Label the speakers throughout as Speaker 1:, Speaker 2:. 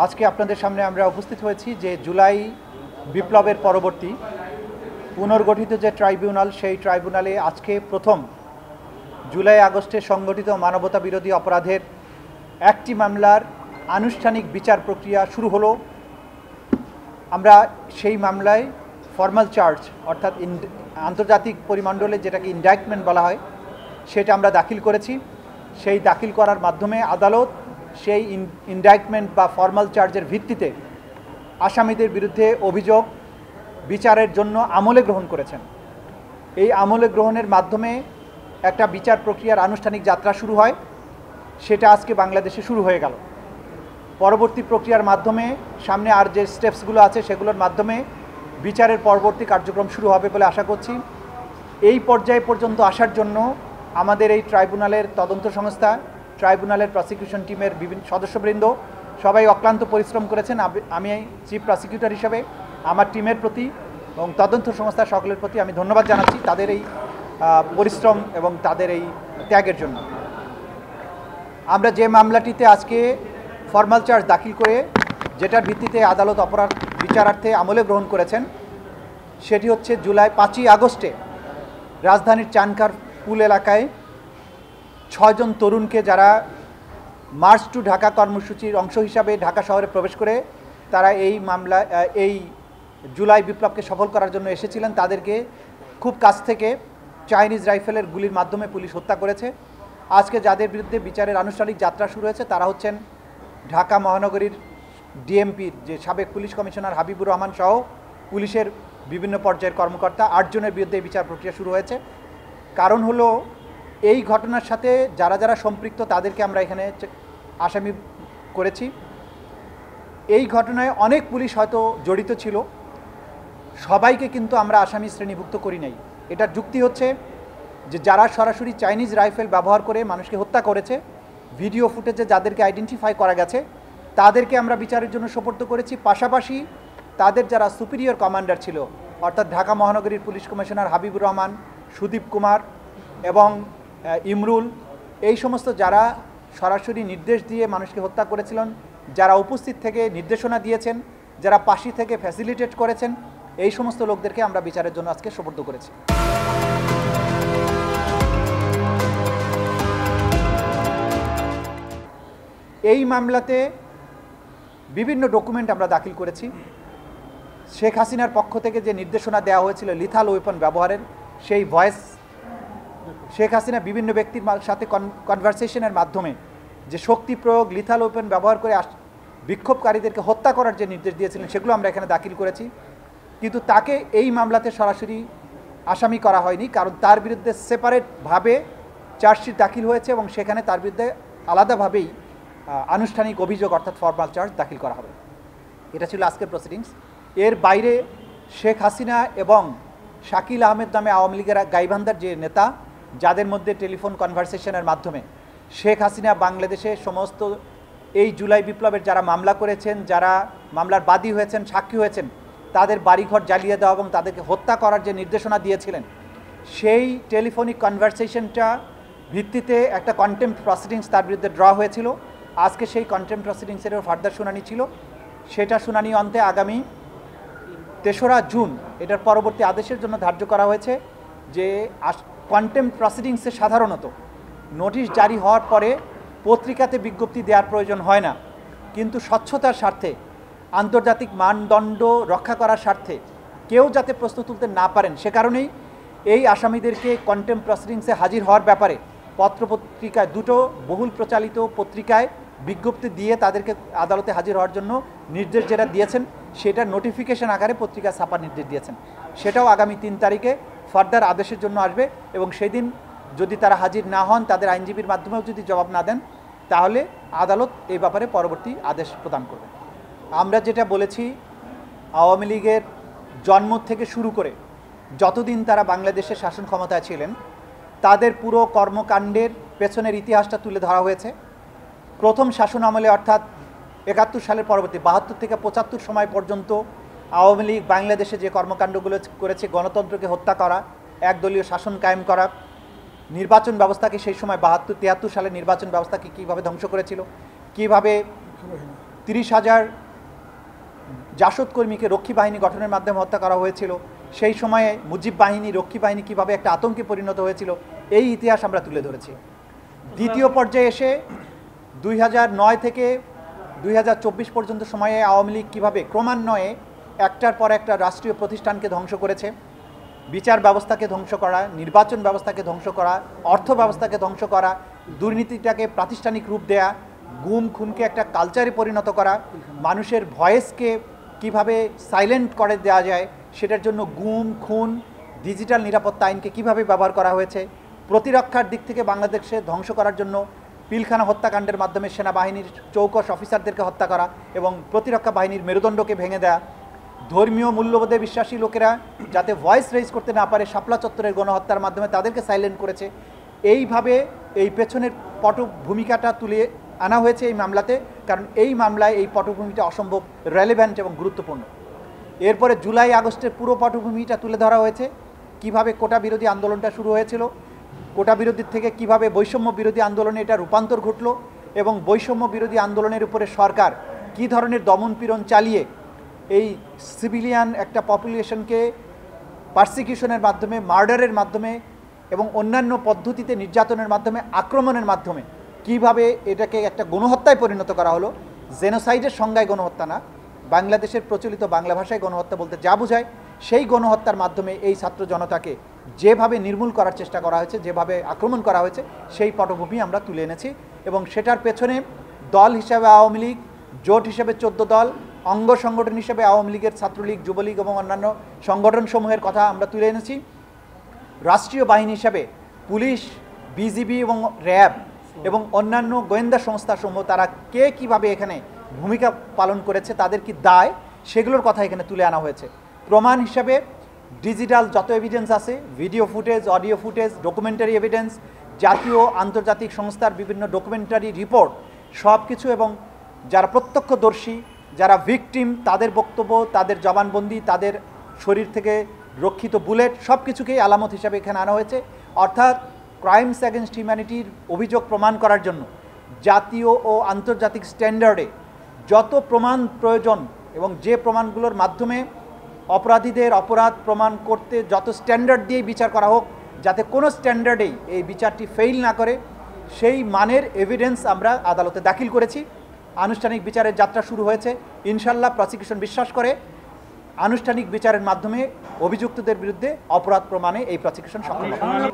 Speaker 1: আজকে আপনাদের সামনে আমরা উপস্থিত হয়েছি যে জুলাই বিপ্লবের পরবর্তী পুনর্গঠিত যে ট্রাইব্যুনাল, সেই ট্রাইব্যুনালে আজকে প্রথম জুলাই আগস্টে সংগঠিত মানবতা বিরোধী অপরাধের একটি মামলার আনুষ্ঠানিক বিচার প্রক্রিয়া শুরু হলো। আমরা সেই মামলায় ফর্মাল চার্জ অর্থাৎ আন্তর্জাতিক পরিমণ্ডলে যেটাকে ইন্ডাইটমেন্ট বলা হয় সেটা আমরা দাখিল করেছি। সেই দাখিল করার মাধ্যমে আদালত সেই ইন্ডাইটমেন্ট বা ফর্মাল চার্জের ভিত্তিতে আসামিদের বিরুদ্ধে অভিযোগ বিচারের জন্য আমলে গ্রহণ করেছেন। এই আমলে গ্রহণের মাধ্যমে একটা বিচার প্রক্রিয়ার আনুষ্ঠানিক যাত্রা শুরু হয়, সেটা আজকে বাংলাদেশে শুরু হয়ে গেল। পরবর্তী প্রক্রিয়ার মাধ্যমে সামনে আর যে স্টেপসগুলো আছে সেগুলোর মাধ্যমে বিচারের পরবর্তী কার্যক্রম শুরু হবে বলে আশা করছি। এই পর্যায়ে পর্যন্ত আসার জন্য আমাদের এই ট্রাইব্যুনালের তদন্ত সংস্থা, ট্রাইব্যুনালের প্রসিকিউশন টিমের বিভিন্ন সদস্যবৃন্দ সবাই অক্লান্ত পরিশ্রম করেছেন। আমি চিফ প্রসিকিউটর হিসেবে আমার টিমের প্রতি এবং তদন্ত সংস্থা সকলের প্রতি আমি ধন্যবাদ জানাচ্ছি তাদের এই পরিশ্রম এবং তাদের এই ত্যাগের জন্য। আমরা যে মামলাটিতে আজকে ফর্মাল চার্জ দাখিল করে যেটার ভিত্তিতে আদালত অপরাধ বিচারার্থে আমলে গ্রহণ করেছেন সেটি হচ্ছে জুলাই 5ই আগস্টে রাজধানীর চানখার পুল এলাকায় 6 জন তরুণকে যারা মার্চ টু ঢাকা কর্মসূচির অংশ হিসাবে ঢাকা শহরে প্রবেশ করে তারা এই জুলাই বিপ্লবকে সফল করার জন্য এসেছিলেন, তাদেরকে খুব কাছ থেকে চাইনিজ রাইফেলের গুলির মাধ্যমে পুলিশ হত্যা করেছে। আজকে যাদের বিরুদ্ধে বিচারের আনুষ্ঠানিক যাত্রা শুরু হয়েছে তারা হচ্ছেন ঢাকা মহানগরীর ডিএমপির যে সাবেক পুলিশ কমিশনার হাবিবুর রহমান সহ পুলিশের বিভিন্ন পর্যায়ের কর্মকর্তা 8 জনের বিরুদ্ধে বিচার প্রক্রিয়া শুরু হয়েছে। কারণ হলো এই ঘটনার সাথে যারা যারা সম্পৃক্ত তাদেরকে আমরা এখানে আসামি করেছি। এই ঘটনায় অনেক পুলিশ হয়তো জড়িত ছিল, সবাইকে কিন্তু আমরা আসামি শ্রেণীভুক্ত করি নাই। এটার যুক্তি হচ্ছে যে যারা সরাসরি চাইনিজ রাইফেল ব্যবহার করে মানুষকে হত্যা করেছে, ভিডিও ফুটেজে যাদেরকে আইডেন্টিফাই করা গেছে তাদেরকে আমরা বিচারের জন্য সোপর্দ করেছি। পাশাপাশি তাদের যারা সুপিরিয়র কমান্ডার ছিল অর্থাৎ ঢাকা মহানগরীর পুলিশ কমিশনার হাবিবুর রহমান, সুদীপ কুমার এবং ইমরুল, এই সমস্ত যারা সরাসরি নির্দেশ দিয়ে মানুষকে হত্যা করেছিলেন, যারা উপস্থিত থেকে নির্দেশনা দিয়েছেন, যারা পাশে থেকে ফ্যাসিলিটেট করেছেন, এই সমস্ত লোকদেরকে আমরা বিচারের জন্য আজকে সোপর্দ করেছি। এই মামলাতে বিভিন্ন ডকুমেন্ট আমরা দাখিল করেছি। শেখ হাসিনার পক্ষ থেকে যে নির্দেশনা দেওয়া হয়েছিল লিথাল ওয়েপন ব্যবহারের, সেই ভয়েস শেখ হাসিনা বিভিন্ন ব্যক্তির সাথে কনভারসেশনের মাধ্যমে যে শক্তি প্রয়োগ, লিথাল ওয়েপন ব্যবহার করে বিক্ষোভকারীদেরকে হত্যা করার যে নির্দেশ দিয়েছিলেন সেগুলো আমরা এখানে দাখিল করেছি। কিন্তু তাকে এই মামলাতে সরাসরি আসামি করা হয়নি, কারণ তার বিরুদ্ধে সেপারেটভাবে চার্জশিট দাখিল হয়েছে এবং সেখানে তার বিরুদ্ধে আলাদাভাবেই আনুষ্ঠানিক অভিযোগ অর্থাৎ ফর্মাল চার্জ দাখিল করা হবে। এটা ছিল আজকের প্রসিডিংস। এর বাইরে শেখ হাসিনা এবং শাকিল আহমেদ নামে আওয়ামী লীগের গাইবান্ধার যে নেতা, যাদের মধ্যে টেলিফোন কনভারসেশনের মাধ্যমে শেখ হাসিনা বাংলাদেশে সমস্ত এই জুলাই বিপ্লবের যারা মামলা করেছেন, যারা মামলার বাদী হয়েছেন, সাক্ষী হয়েছেন, তাদের বাড়িঘর জ্বালিয়ে দেওয়া এবং তাদেরকে হত্যা করার যে নির্দেশনা দিয়েছিলেন, সেই টেলিফোনিক কনভারসেশনটা ভিত্তিতে একটা কন্টেম্প্ট প্রসিডিংস তার বিরুদ্ধে ড্র হয়েছিল। আজকে সেই কন্টেম্প্ট প্রসিডিংসেরও ফার্দার শুনানি ছিল। সেটা শুনানি অন্তে আগামী 3রা জুন এটার পরবর্তী আদেশের জন্য ধার্য করা হয়েছে। যে কন্টেম্প্ট প্রসিডিংসে সাধারণত নোটিশ জারি হওয়ার পরে পত্রিকাতে বিজ্ঞপ্তি দেওয়ার প্রয়োজন হয় না, কিন্তু স্বচ্ছতার স্বার্থে, আন্তর্জাতিক মানদণ্ড রক্ষা করার স্বার্থে কেউ যাতে প্রশ্ন তুলতে না পারেন সে কারণেই এই আসামিদেরকে কন্টেম্প্ট প্রসিডিংসে হাজির হওয়ার ব্যাপারে পত্রপত্রিকায়, দুটো বহুল প্রচালিত পত্রিকায় বিজ্ঞপ্তি দিয়ে তাদেরকে আদালতে হাজির হওয়ার জন্য নির্দেশ যেটা দিয়েছেন সেটা নোটিফিকেশন আকারে পত্রিকা ছাপার নির্দেশ দিয়েছেন। সেটাও আগামী 3 তারিখে ফার্দার আদেশের জন্য আসবে এবং সেদিন যদি তারা হাজির না হন, তাদের আইনজীবীর মাধ্যমেও যদি জবাব না দেন, তাহলে আদালত এই ব্যাপারে পরবর্তী আদেশ প্রদান করবে। আমরা যেটা বলেছি, আওয়ামী লীগের জন্ম থেকে শুরু করে যতদিন তারা বাংলাদেশের শাসন ক্ষমতায় ছিলেন তাদের পুরো কর্মকাণ্ডের পেছনের ইতিহাসটা তুলে ধরা হয়েছে। প্রথম শাসন আমলে অর্থাৎ 71 সালের পরবর্তী 72 থেকে 75 সময় পর্যন্ত আওয়ামী লীগ বাংলাদেশে যে কর্মকাণ্ডগুলো করেছে, গণতন্ত্রকে হত্যা করা, একদলীয় শাসন কায়েম করা, নির্বাচন ব্যবস্থাকে সেই সময় 72-73 সালের নির্বাচন ব্যবস্থাকে কীভাবে ধ্বংস করেছিল, কীভাবে 30,000 জাসদ কর্মীকে রক্ষী বাহিনী গঠনের মাধ্যমে হত্যা করা হয়েছিল। সেই সময়ে মুজিব বাহিনী, রক্ষী বাহিনী কীভাবে একটা আতঙ্কে পরিণত হয়েছিল, এই ইতিহাস আমরা তুলে ধরেছি। দ্বিতীয় পর্যায়ে এসে 2009 থেকে 2024 পর্যন্ত সময়ে আওয়ামী লীগ কীভাবে ক্রমান্বয়ে একটার পর একটা রাষ্ট্রীয় প্রতিষ্ঠানকে ধ্বংস করেছে, বিচার ব্যবস্থাকে ধ্বংস করা, নির্বাচন ব্যবস্থাকে ধ্বংস করা, অর্থ ব্যবস্থাকে ধ্বংস করা, দুর্নীতিটাকে প্রাতিষ্ঠানিক রূপ দেয়া, গুম খুনকে একটা কালচারে পরিণত করা, মানুষের ভয়েসকে কিভাবে সাইলেন্ট করে দেওয়া যায় সেটার জন্য গুম খুন, ডিজিটাল নিরাপত্তা আইনকে কিভাবে ব্যবহার করা হয়েছে, প্রতিরক্ষার দিক থেকে বাংলাদেশে ধ্বংস করার জন্য পিলখানা হত্যাকাণ্ডের মাধ্যমে সেনাবাহিনীর চৌকস অফিসারদেরকে হত্যা করা এবং প্রতিরক্ষা বাহিনীর মেরুদণ্ডকে ভেঙে দেওয়া, ধর্মীয় মূল্যবোধে বিশ্বাসী লোকেরা যাতে ভয়েস রেজ করতে না পারে শাপলা চত্বরের গণহত্যার মাধ্যমে তাদেরকে সাইলেন্ট করেছে। এইভাবে এই পেছনের পটভূমিকাটা তুলে আনা হয়েছে এই মামলাতে, কারণ এই মামলায় এই পটভূমিটা অসম্ভব রেলেভেন্ট এবং গুরুত্বপূর্ণ। এরপরে জুলাই আগস্টের পুরো পটভূমিটা তুলে ধরা হয়েছে, কিভাবে কোটা বিরোধী আন্দোলনটা শুরু হয়েছিল, কোটা বিরোধীর থেকে কিভাবে বৈষম্য বিরোধী আন্দোলনে এটা রূপান্তর ঘটলো এবং বৈষম্য বিরোধী আন্দোলনের উপরে সরকার কী ধরনের দমনপীড়ন চালিয়ে এই সিভিলিয়ান একটা পপুলেশনকে পারসিকিউশনের মাধ্যমে, মার্ডারের মাধ্যমে এবং অন্যান্য পদ্ধতিতে নির্যাতনের মাধ্যমে, আক্রমণের মাধ্যমে কিভাবে এটাকে একটা গণহত্যায় পরিণত করা হলো। জেনোসাইডের সংজ্ঞায় গণহত্যা না, বাংলাদেশের প্রচলিত বাংলা ভাষায় গণহত্যা বলতে যা বোঝায় সেই গণহত্যার মাধ্যমে এই ছাত্র জনতাকে যেভাবে নির্মূল করার চেষ্টা করা হয়েছে, যেভাবে আক্রমণ করা হয়েছে সেই পটভূমি আমরা তুলে এনেছি এবং সেটার পেছনে দল হিসাবে আওয়ামী লীগ, জোট হিসেবে 14 দল, অঙ্গ সংগঠন হিসেবে আওয়ামী লীগের ছাত্রলীগ, যুবলীগ এবং অন্যান্য সংগঠনসমূহের কথা আমরা তুলে এনেছি। রাষ্ট্রীয় বাহিনী হিসাবে পুলিশ, বিজিবি এবং র্যাব এবং অন্যান্য গোয়েন্দা সংস্থাসমূহ তারা কে কীভাবে এখানে ভূমিকা পালন করেছে, তাদের কি দায়, সেগুলোর কথা এখানে তুলে আনা হয়েছে। প্রমাণ হিসাবে ডিজিটাল যত এভিডেন্স আছে, video footage, audio footage, documentary evidence, জাতীয় আন্তর্জাতিক সংস্থার বিভিন্ন ডকুমেন্টারি রিপোর্ট সব কিছু এবং যারা প্রত্যক্ষদর্শী, যারা ভিকটিম, তাদের বক্তব্য, তাদের জবানবন্দি, তাদের শরীর থেকে রক্ষিত বুলেট সব কিছুকেই আলামত হিসাবে এখানে আনা হয়েছে। অর্থাৎ ক্রাইমস অ্যাগেনস্ট হিউম্যানিটির অভিযোগ প্রমাণ করার জন্য জাতীয় ও আন্তর্জাতিক স্ট্যান্ডার্ডে যত প্রমাণ প্রয়োজন এবং যে প্রমাণগুলোর মাধ্যমে অপরাধীদের অপরাধ প্রমাণ করতে যত স্ট্যান্ডার্ড দিয়ে বিচার করা হোক, যাতে কোনো স্ট্যান্ডার্ডেই এই বিচারটি ফেইল না করে, সেই মানের এভিডেন্স আমরা আদালতে দাখিল করেছি। আনুষ্ঠানিক বিচারের যাত্রা শুরু হয়েছে। ইনশাল্লাহ প্রসিকিউশন বিশ্বাস করে আনুষ্ঠানিক বিচারের মাধ্যমে অভিযুক্তদের বিরুদ্ধে অপরাধ প্রমাণে এই প্রসিকিউশন সক্ষম হবে।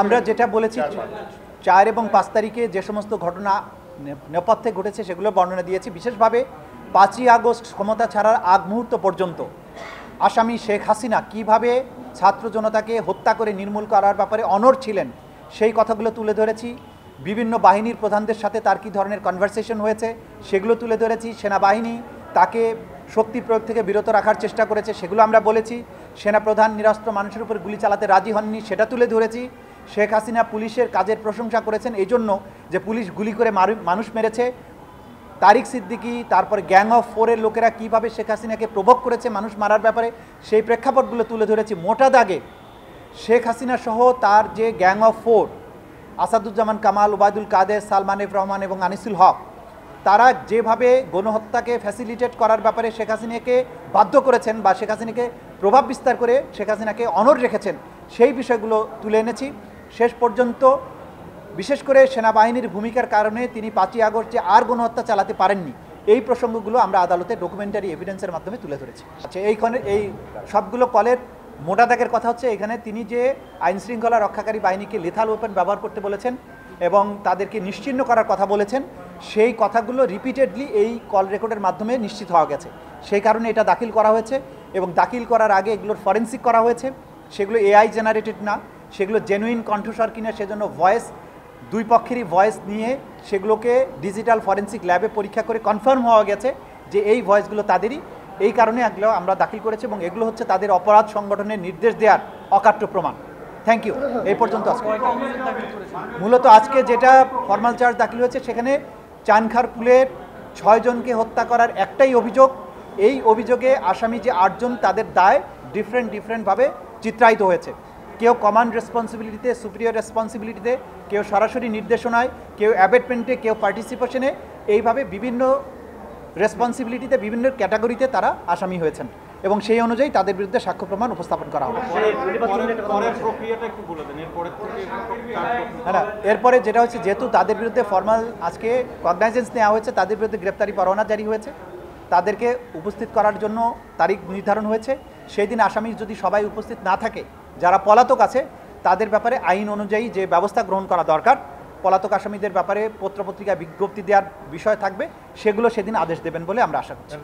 Speaker 1: আমরা যেটা বলেছি 4 এবং 5 তারিখে যে সমস্ত ঘটনা নেপথ্যে ঘটেছে সেগুলো বর্ণনা দিয়েছি। বিশেষভাবে 5ই আগস্ট ক্ষমতা ছাড়ার আগ মুহূর্ত পর্যন্ত আসামি শেখ হাসিনা কিভাবে ছাত্র জনতাকে হত্যা করে নির্মূল করার ব্যাপারে অনড় ছিলেন সেই কথাগুলো তুলে ধরেছি। বিভিন্ন বাহিনীর প্রধানদের সাথে তার কী ধরনের কনভারসেশন হয়েছে সেগুলো তুলে ধরেছি। সেনাবাহিনী তাকে শক্তি প্রয়োগ থেকে বিরত রাখার চেষ্টা করেছে সেগুলো আমরা বলেছি। সেনাপ্রধান নিরস্ত্র মানুষের উপর গুলি চালাতে রাজি হননি সেটা তুলে ধরেছি। শেখ হাসিনা পুলিশের কাজের প্রশংসা করেছেন এই জন্য যে পুলিশ গুলি করে মানুষ মেরেছে। তারিক সিদ্দিকী, তারপরে গ্যাং অফ 4-এর লোকেরা কীভাবে শেখ হাসিনাকে প্রভোগ করেছে মানুষ মারার ব্যাপারে সেই প্রেক্ষাপটগুলো তুলে ধরেছি। মোটা দাগে শেখ হাসিনা সহ তার যে gang of 4, Asaduzzaman Kamal, Obaidul Quader, Salman F Rahman এবং আনিসুল হক, তারা যেভাবে গণহত্যাকে ফ্যাসিলিটেট করার ব্যাপারে শেখ হাসিনাকে বাধ্য করেছেন বা শেখ হাসিনাকে প্রভাব বিস্তার করে শেখ হাসিনাকে অনড় রেখেছেন সেই বিষয়গুলো তুলে এনেছি। শেষ পর্যন্ত বিশেষ করে সেনাবাহিনীর ভূমিকার কারণে তিনি 5ই আগস্ট যে আর গণহত্যা চালাতে পারেননি এই প্রসঙ্গগুলো আমরা আদালতে ডকুমেন্টারি এভিডেন্সের মাধ্যমে তুলে ধরেছি। আচ্ছা, এইখানে এই সবগুলো কলের মোটা দাগের কথা হচ্ছে এখানে তিনি যে আইনশৃঙ্খলা রক্ষাকারী বাহিনীকে লেথাল ওয়েপন ব্যবহার করতে বলেছেন এবং তাদেরকে নিশ্চিহ্ন করার কথা বলেছেন, সেই কথাগুলো রিপিটেডলি এই কল রেকর্ডের মাধ্যমে নিশ্চিত হওয়া গেছে। সেই কারণে এটা দাখিল করা হয়েছে এবং দাখিল করার আগে এগুলোর ফরেন্সিক করা হয়েছে। সেগুলো এআই জেনারেটেড না, সেগুলো জেনুইন কণ্ঠস্বর কিনা সেজন্য ভয়েস, দুই পক্ষেরই ভয়েস নিয়ে সেগুলোকে ডিজিটাল ফরেন্সিক ল্যাবে পরীক্ষা করে কনফার্ম হওয়া গেছে যে এই ভয়েসগুলো তাদেরই। এই কারণে এগুলো আমরা দাখিল করেছি এবং এগুলো হচ্ছে তাদের অপরাধ সংগঠনের নির্দেশ দেওয়ার অকাট্য প্রমাণ। Thank you. এই পর্যন্ত আজকে মূলত আজকে যেটা ফর্মাল চার্জ দাখিল হয়েছে সেখানে চানখারপুলের 6 জনকে হত্যা করার একটাই অভিযোগ। এই অভিযোগে আসামি যে 8 জন তাদের দায় ডিফারেন্টভাবে চিত্রায়িত হয়েছে। কেউ কমান্ড রেসপন্সিবিলিটিতে, সুপিরিয়র রেসপন্সিবিলিটিতে, কেউ সরাসরি নির্দেশনায়, কেউ অ্যাবেটমেন্টে, কেউ পার্টিসিপেশনে, এইভাবে বিভিন্ন রেসপন্সিবিলিটিতে বিভিন্ন ক্যাটাগরিতে তারা আসামি হয়েছেন এবং সেই অনুযায়ী তাদের বিরুদ্ধে সাক্ষ্য প্রমাণ উপস্থাপন করা হবে। হ্যাঁ, এরপরে যেটা হচ্ছে যেহেতু তাদের বিরুদ্ধে ফর্মাল আজকে কগনাইজেন্স নেওয়া হয়েছে, তাদের বিরুদ্ধে গ্রেপ্তারি পরোয়ানা জারি হয়েছে, তাদেরকে উপস্থিত করার জন্য তারিখ নির্ধারণ হয়েছে। সেই দিন আসামি যদি সবাই উপস্থিত না থাকে, যারা পলাতক আছে তাদের ব্যাপারে আইন অনুযায়ী যে ব্যবস্থা গ্রহণ করা দরকার, পলাতক আসামিদের ব্যাপারে পত্রপত্রিকায় বিজ্ঞপ্তি দেওয়ার বিষয় থাকবে, সেগুলো সেদিন আদেশ দেবেন বলে আমরা আশা করছি।